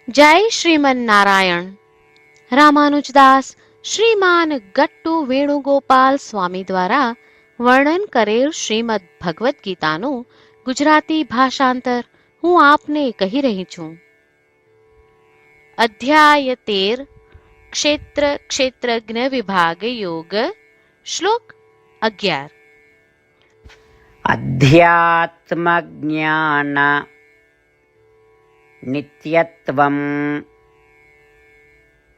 જય શ્રીમન નારાયણ. રામાનુજદાસ શ્રીમાન ગટ્ટુ વેણુગોપાલ સ્વામી દ્વારા વર્ણન કરેલ શ્રીમદ ભગવદ્ ગીતાનું ગુજરાતી ભાષાંતર હું આપને કહી રહી છું. અધ્યાય 13 ક્ષેત્ર ક્ષેત્રજ્ઞ વિભાગ યોગ. શ્લોક 11. અધ્યાત્મજ્ઞાન નિત્યત્વમ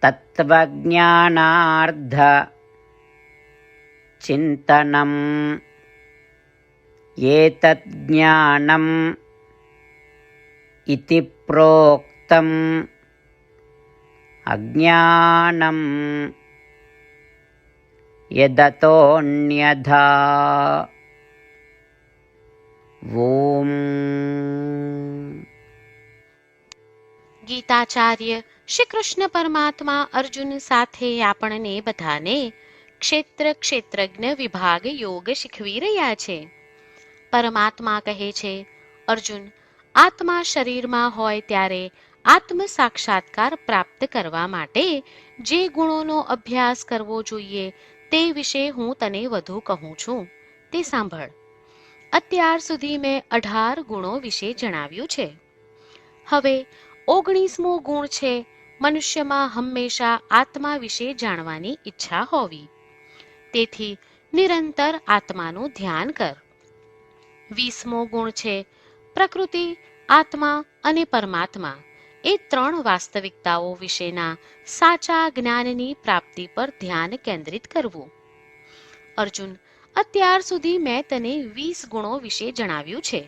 તત્વજ્ઞાનાર્ધ ચિંતનમ એતજ્ઞાનમ ઇતિ પ્રોક્તમ અજ્ઞાનમ યદતોન્યથા. ઓમ. ગીતાચાર્ય શ્રી કૃષ્ણ પરમાત્મા અર્જુન સાથે આપણને બધાને ક્ષેત્ર ક્ષેત્રજ્ઞ વિભાગ યોગ શીખવી રહ્યા છે. પરમાત્મા કહે છે, અર્જુન, આત્મા શરીરમાં હોય ત્યારે આત્મ સાક્ષાત્કાર પ્રાપ્ત કરવા માટે જે ગુણોનો અભ્યાસ કરવો જોઈએ તે વિશે હું તને વધુ કહું છું, તે સાંભળ. અત્યાર સુધી મેં 18 ગુણો વિશે જણાવ્યું છે. હવે 19મો ગુણ છે મનુષ્યમાં હંમેશા આત્મા વિશે જાણવાની ઈચ્છા હોવી. તેથી નિરંતર આત્માનું ધ્યાન કર. 20મો ગુણ છે પ્રકૃતિ, આત્મા અને પરમાત્મા એ 3 વાસ્તવિકતાઓ વિશેના સાચા જ્ઞાનની પ્રાપ્તિ પર ધ્યાન કેન્દ્રિત કરવું. અર્જુન, અત્યાર સુધી મેં તને 20 ગુણો વિશે જણાવ્યું છે,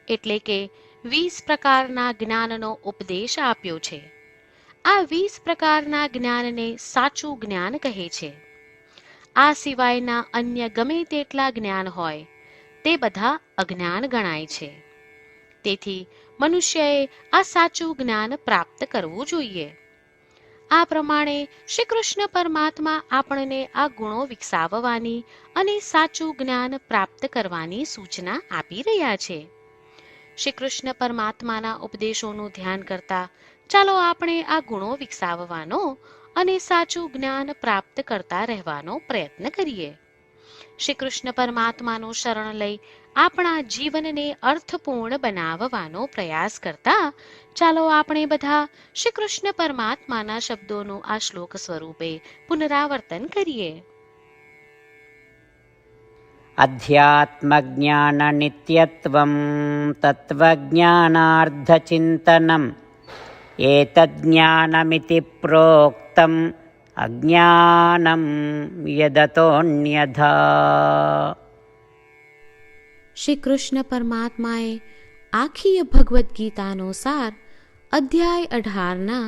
એટલે કે 20 પ્રકારના જ્ઞાનનો ઉપદેશ આપ્યો છે. આ 20 પ્રકારના જ્ઞાનને સાચું જ્ઞાન કહે છે. આ સિવાયના અન્ય ગમે તેટલા જ્ઞાન હોય તે બધા અજ્ઞાન ગણાય છે. તેથી મનુષ્યએ આ સાચું જ્ઞાન પ્રાપ્ત કરવું જોઈએ. આ પ્રમાણે શ્રી કૃષ્ણ પરમાત્મા આપણને આ ગુણો વિકસાવવાની અને સાચું જ્ઞાન પ્રાપ્ત કરવાની સૂચના આપી રહ્યા છે. શ્રી કૃષ્ણ પરમાત્માના ઉપદેશોનું ધ્યાન કરતા ચાલો આપણે આ ગુણો વિકસાવવાનો અને સાચું જ્ઞાન પ્રાપ્ત કરતા રહેવાનો પ્રયત્ન કરીએ. શ્રી કૃષ્ણ પરમાત્માનું શરણ લઈ આપણા જીવનને અર્થપૂર્ણ બનાવવાનો પ્રયાસ કરતા ચાલો આપણે બધા શ્રી કૃષ્ણ પરમાત્માના શબ્દોનું આ શ્લોક સ્વરૂપે પુનરાવર્તન કરીએ. અધ્યાત્મજ્ઞાન નિત્યત્વમ તત્વજ્ઞાનાર્ધ ચિંતનમ એતજ્ઞાનમિતિ પ્રોક્તમ અજ્ઞાનમ યદતોન્યથા. શ્રી કૃષ્ણ પરમાત્માએ આખી ભગવદ્ ગીતાનો સાર અધ્યાય 18ના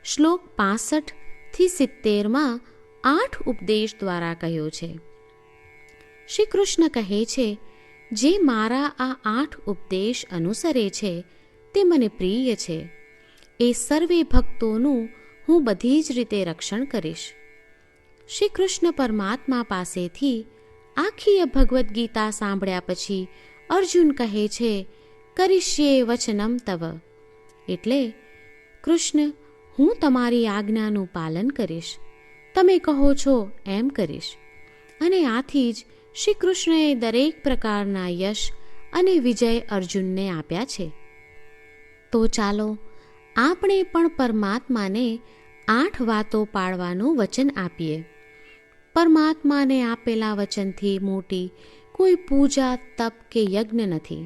શ્લોક 65 થી 70માં 8 ઉપદેશ દ્વારા કહ્યો છે. શ્રી કૃષ્ણ કહે છે, જે મારા આ 8 ઉપદેશ અનુસરે છે તે મને પ્રિય છે. એ સર્વે ભક્તોનું હું બધી જ રીતે રક્ષણ કરીશ. શ્રી કૃષ્ણ પરમાત્મા પાસેથી આખી ભગવદ્ ગીતા સાંભળ્યા પછી અર્જુન કહે છે, કરીશ્યે વચનમ તવ, એટલે કૃષ્ણ, હું તમારી આજ્ઞાનું પાલન કરીશ, તમે કહો છો એમ કરીશ. અને આથી જ શ્રી કૃષ્ણએ દરેક પ્રકારના યશ અને વિજય અર્જુનને આપ્યા છે. તો ચાલો આપણે પણ પરમાત્માને 8 વાતો પાળવાનું વચન આપીએ. પરમાત્માને આપેલા વચનથી મોટી કોઈ પૂજા, તપ કે યજ્ઞ નથી.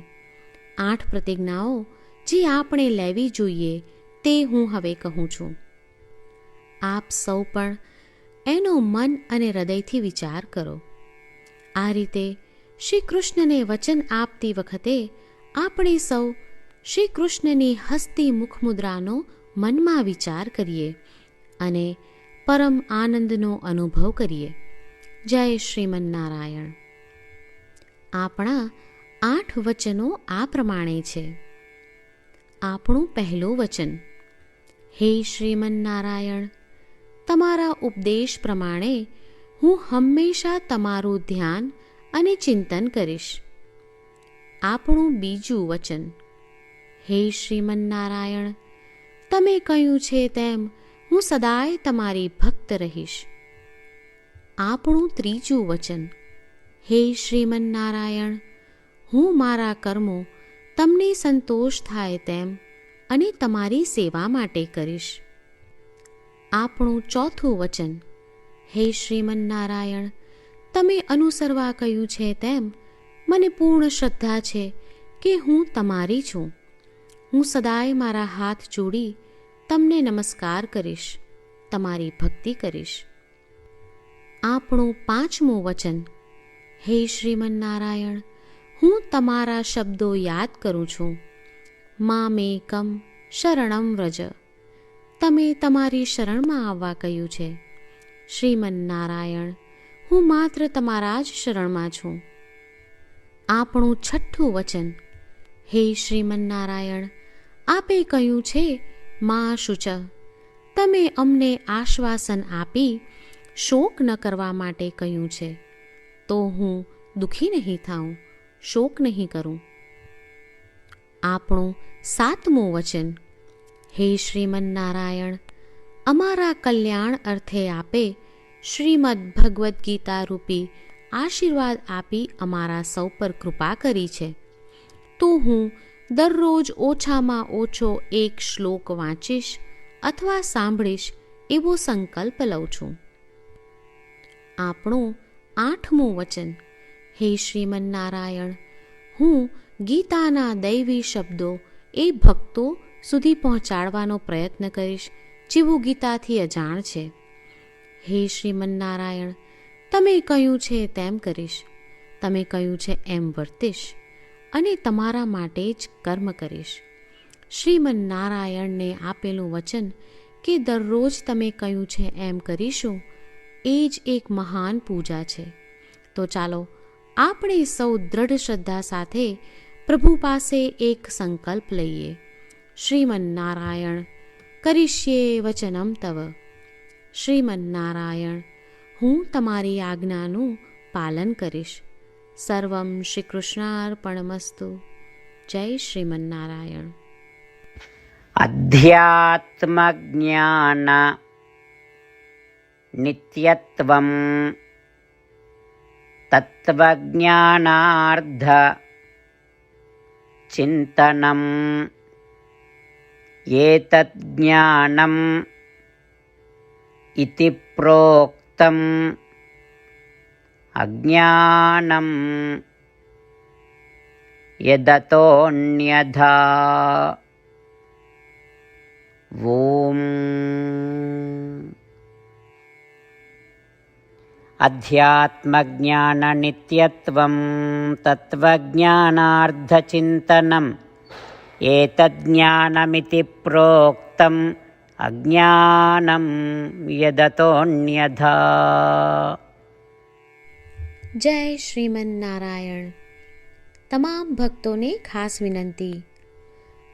8 પ્રતિજ્ઞાઓ જે આપણે લેવી જોઈએ તે હું હવે કહું છું. આપ સૌ પણ એનો મન અને હૃદયથી વિચાર કરો. આ રીતે શ્રી કૃષ્ણને વચન આપતી વખતે આપણે સૌ શ્રી કૃષ્ણની હસતી મુખમુદ્રાનો મનમાં વિચાર કરીએ અને પરમ આનંદનો અનુભવ કરીએ. જય શ્રીમન નારાયણ. આપણા 8 વચનો આ પ્રમાણે છે. આપણું પહેલું વચન, હે શ્રીમન નારાયણ, તમારા ઉપદેશ પ્રમાણે હું હંમેશા તમારું ધ્યાન અને ચિંતન કરીશ. આપણું બીજું વચન, હે શ્રીમન નારાયણ, તમે કહ્યું છે તેમ હું સદાય તમારી ભક્ત રહીશ. આપણું ત્રીજું વચન. હે શ્રીમન્નારાયણ, હું મારા કર્મો તમને સંતોષ થાય તેમ અને તમારી સેવા માટે કરીશ. આપણું ચોથું વચન. હે શ્રીમન્નારાયણ, તમે અનુસરવા કહ્યું છે તેમ મને પૂર્ણ શ્રદ્ધા છે કે હું તમારી છું. હું સદાય મારા હાથ જોડી તમને નમસ્કાર કરીશ, તમારી ભક્તિ કરીશ. આપણું પાંચમું વચન. હે શ્રીમન્નારાયણ, હું તમારા શબ્દો યાદ કરું છું. મામેકમ શરણમ વ્રજ. તમે તમારી શરણમાં આવવા કહ્યું છે. શ્રીમન્નારાયણ, હું માત્ર તમારા જ શરણમાં છું. આપણું છઠ્ઠું વચન. હે શ્રીમન્નારાયણ, આપે કહ્યું છે મા શુચ. તમે અમને આશ્વાસન આપી શોક ન કરવા માટે કહ્યું છે, તો હું દુઃખી નહીં થાઉં, શોક નહીં કરું. આપણું સાતમું વચન. હે શ્રીમન્નારાયણ, અમારા કલ્યાણ અર્થે આપે શ્રીમદ્ ભગવદ્ ગીતા રૂપી આશીર્વાદ આપી અમારા સૌ પર કૃપા કરી છે, તો હું દરરોજ ઓછામાં ઓછો એક શ્લોક વાંચીશ અથવા સાંભળીશ એવો સંકલ્પ લઉં છું. આપણું આઠમું વચન. હે શ્રીમન્નારાયણ, હું ગીતાના દૈવી શબ્દો એ ભક્તો સુધી પહોંચાડવાનો પ્રયત્ન કરીશ જેઓ ગીતાથી અજાણ છે. હે શ્રીમન્નારાયણ, તમે કહ્યું છે તેમ કરીશ, તમે કહ્યું છે એમ વર્તીશ અને તમારા માટે જ કર્મ કરીશ. શ્રીમન્નારાયણને આપેલું વચન કે દરરોજ તમે કહ્યું છે એમ કરીશું, એ જ એક મહાન પૂજા છે. તો ચાલો આપણે સૌ દ્રઢ શ્રદ્ધા સાથે પ્રભુ પાસે એક સંકલ્પ લઈએ. શ્રીમન્નારાયણ, કરીશ્યે વચનમ તવ. શ્રીમન્નારાયણ, હું તમારી આજ્ઞાનું પાલન કરીશ. સર્વમ શ્રી કૃષ્ણાર્પણમસ્તુ. જય શ્રીમન્નારાયણ. અધ્યાત્મજ્ઞાન નિત્યત્વમ તત્વજ્ઞાનાર્ધ ચિંતનમ એતજ્ઞાનમ ઇતિ પ્રોક્તમ અજ્ઞાનમ યદતોન્યથા. ઓમ. અધ્યાત્મજ્ઞાનનિત્યત્વં તત્વજ્ઞાનાર્ધચિંતનમ એતજ્ઞાનમિતિ પ્રોક્તમ અજ્ઞાનમ યદતોન્યથા. જય શ્રીમન્નારાયણ. તમામ ભક્તોને ખાસ વિનંતી.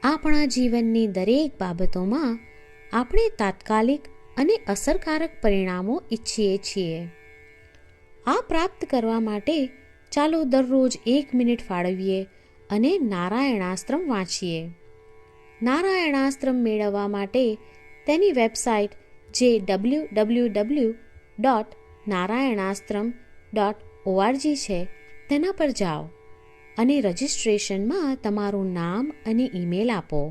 આપણા જીવનની દરેક બાબતોમાં આપણે તાત્કાલિક અને અસરકારક પરિણામો ઈચ્છીએ છીએ. આ પ્રાપ્ત કરવા માટે ચાલો દરરોજ 1 મિનિટ ફાળવીએ અને નારાયણાસ્ત્રમ વાંચીએ. નારાયણાસ્ત્રમ મેળવવા માટે તેની વેબસાઇટ જે www.narayanaastram.org છે તેના પર જાઓ અને રજિસ્ટ્રેશનમાં તમારું નામ અને ઈમેલ આપો.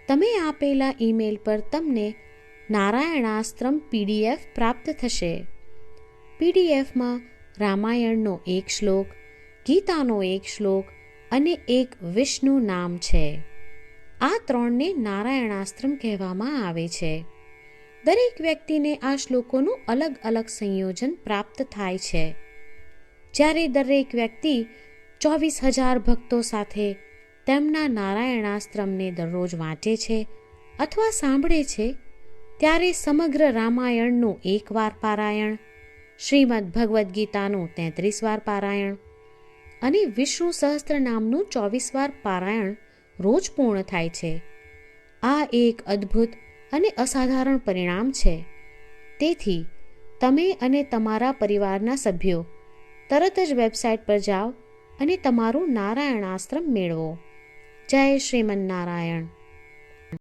તમે આપેલા ઈમેલ પર તમને નારાયણાસ્ત્રમ PDF પ્રાપ્ત થશે. પીડીએફમાં રામાયણનો 1 શ્લોક, ગીતાનો 1 શ્લોક અને એક વિષ્ણુ નામ છે. આ 3ને નારાયણાસ્ત્રમ કહેવામાં આવે છે. દરેક વ્યક્તિને આ શ્લોકોનું અલગ અલગ સંયોજન પ્રાપ્ત થાય છે. જ્યારે દરેક વ્યક્તિ 24,000 ભક્તો સાથે તેમના નારાયણાસ્ત્રમને દરરોજ વાંચે છે અથવા સાંભળે છે, ત્યારે સમગ્ર રામાયણનું 1 વાર પારાયણ, શ્રીમદ્ ભગવદ્ ગીતાનું 33 વાર પારાયણ અને વિષ્ણુ સહસ્ત્ર નામનું 24 વાર પારાયણ રોજ પૂર્ણ થાય છે. આ એક અદ્ભુત અને અસાધારણ પરિણામ છે. તેથી તમે અને તમારા પરિવારના સભ્યો તરત જ વેબસાઇટ પર જાઓ અને તમારું નારાયણાસ્ત્રમ મેળવો. જય શ્રીમન્નારાયણ.